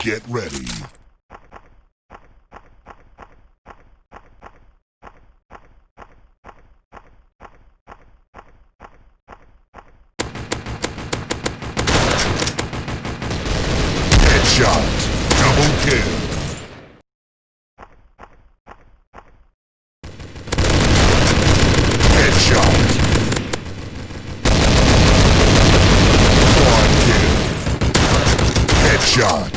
Get ready. Headshot. Double kill. Headshot. Quad kill. Headshot.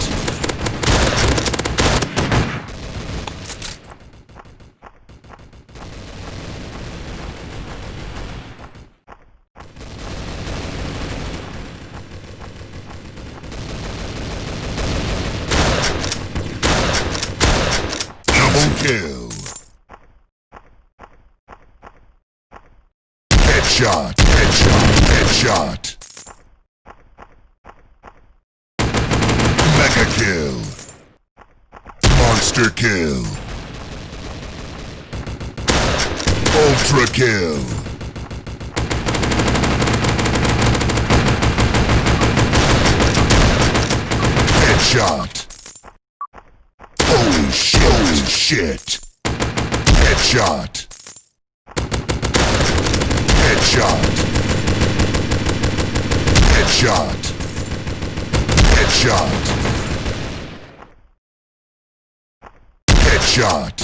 Double kill. Headshot. Headshot. Headshot. Mega kill. Monster kill. Ultra kill. Headshot. Holy shit. Holy shit. Headshot. Headshot. Headshot. Headshot. Headshot. Headshot.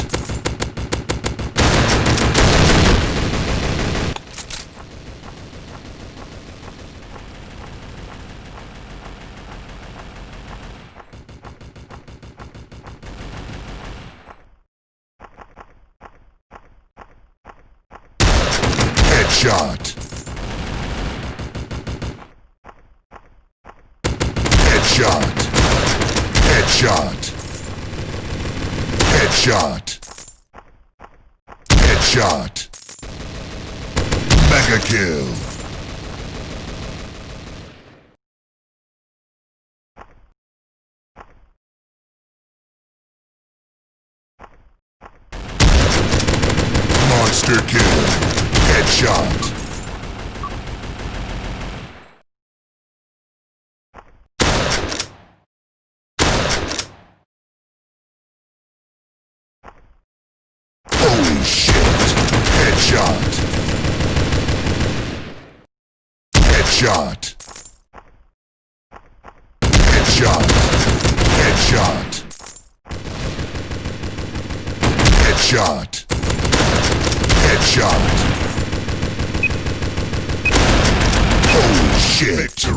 Headshot. Headshot. Headshot. Headshot. Mega kill. Monster kill. Headshot. Holy shit. Headshot. Headshot. Headshot. Headshot. Headshot. Headshot. Holy shit. Victory.